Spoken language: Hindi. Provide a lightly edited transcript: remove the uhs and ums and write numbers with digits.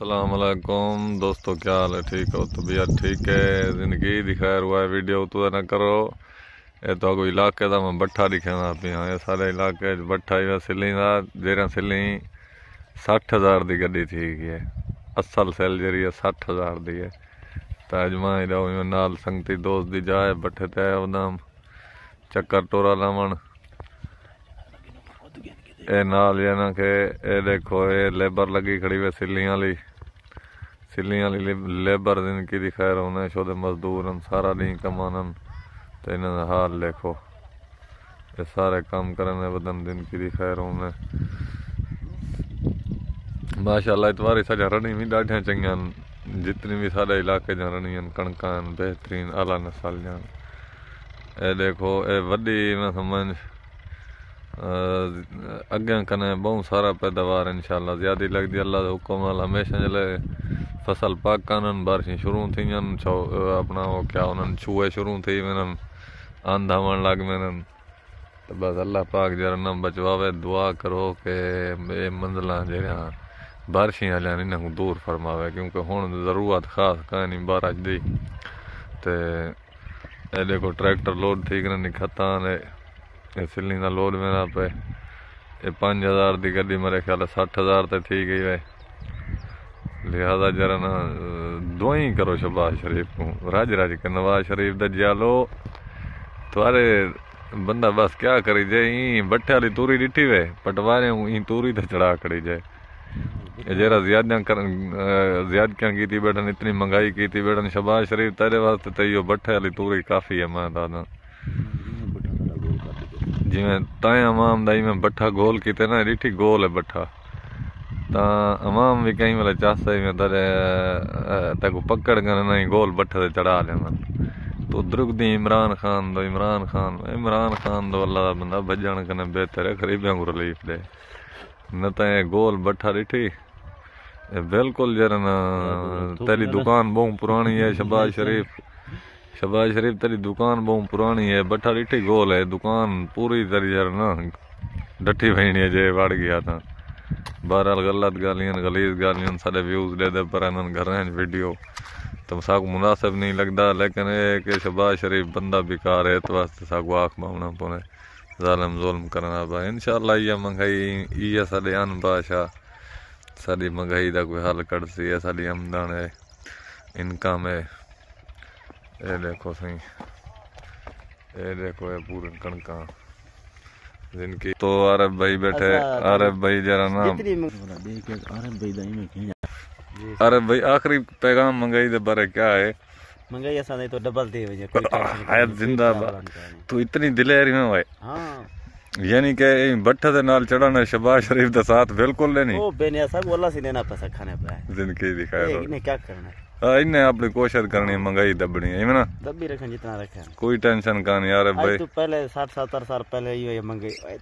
अस्सलाम वालेकुम दोस्तों, क्या हाल है? ठीक हो? तबीयत ठीक है? जिंदगी दी खैर हुआ है। वीडियो तो ना करो। ये तो कोई इलाके का मैं बट्ठा दिखाना पिया। ये सारे इलाके बट्ठा ही सिली का जेरा सिली 60,000 की गड्डी थी है। असल सेल जी 60,000 की है। तो अजमा नाल संगती दोस्त दी जाए बट्ठे ते उदम चक्कर टोरा लावन। ए नाल ये ना के ए देखो ये लेबर लगी खड़ी हुई सिलियां वाली लेबर जिनकी दी खैर होने शोदे मजदूर सारा दिन कमानन। तो इन्होंने हाल देखो, ये सारे काम करने बदन दिन की दी खैर होने। माशाअल्लाह इतवारी साजा रणी भी ॾाढियां चंगियां जितनी भी सारे इलाके जा रणी कणकां बेहतरीन आला नस्ल जान। ए देखो ए वड्डी मैं समझ अगे कने बहुत सारा पैदावार इंशाअल्लाह ज्यादा लगती। अल्लाह के हुक्म नाल हमेशा जले फसल पकन बारिशें शुरू थी अपना वो क्या उन्होंने छुए शुरू थी वञनि आंधा आवन लग वञनि। तो बस अल्लाह पाक जरा न बचवावे। दुआ करो के ये मंजिल जरिया बारिशें वाले इन्होंने दूर फरमावे, क्योंकि हुण जरूरत खास कहीं बारिश दी। तो ये देखो ट्रैक्टर लोड थी करें खतान ये सिली का लोड मेरा पे। ये 5,000 की गड्डी मेरे ख्याल 60,000 तो थी गई है। लिहाजा जरा ना दुआई करो शहबाज शरीफ को रज रज के। नवाज शरीफ द जालो तुम्हारे बंदा बस क्या करी जाए। ई बट्ठे वाली तूरी डिठी वे पटवारे ई तूरी तो चढ़ा करी जाए। जरा ज्यादतियां की बैठन, इतनी महंगाई की बैठन। शहबाज शरीफ तेरे वास्ते तो यो बट्ठे वाली तूरी काफ़ी है। मैं दादा जिमें ताए अवाम दाई में बट्ठा गोल किते ना डिठी गोल है बट्ठा। ता अवाम भी कहीं वाले चाहते में तेरे तक पकड़ कर नहीं गोल बट्ठे से चढ़ा लेना। तो द्रुगदी इमरान खान दो अल्लाह का बंदा भजन कने बेहतर है गरीबियों को रिलीफ दे। न तो गोल बट्ठा डिठी बिल्कुल जरा ना तेरी दुकान बहुत पुरानी है। शहबाज शरीफ तेरी दुकान बहुत पुरानी है। बट्ठा डिठी गोल है दुकान पूरी तेरी जरा ना डठी भैनी है जे वड़ गया था। बहरहाल गलत गालियां गलीज गालियां सारे व्यूज दे दे पर घर वीडियो तो साकू मुनासिब नहीं लगता। लेकिन ये कि शहबाज शरीफ बंदा बेकार है, इस वास्ते साकू आख मावना पौने जालिम जुल्म करना पा। इंशाअल्लाह ये महंगाई ये साढ़े अन भाषा साड़ी महंगाई का कोई हल कड़सी है। साड़ी आमदन है इनकम है। ये देखो सही, ये देखो ये पूरे कणका जिनकी। तो आरब भाई बैठे। आरब भाई जरा ना आरब भाई आखिरी पैगाम महंगाई के बारे क्या है? महंगाई ऐसा नहीं तो डबल दे जिंदाबाद। तू इतनी दिलेरी में भाई यानी के बट्ठे दे नाल चढ़ाना शहबाज शरीफ का साथ बिल्कुल लेनी। ओ बेनिया साहब बोला सी देना पैसा खाने पे जिंदगी दिखाया तो इन्हें क्या करना है। हाँ इन्हें अपनी कोशिश करनी महंगाई दबनी है ना दबी रखें जितना रखें कोई टेंशन का नहीं। यार भाई तो पहले 60-70 साल पहले ये महंगाई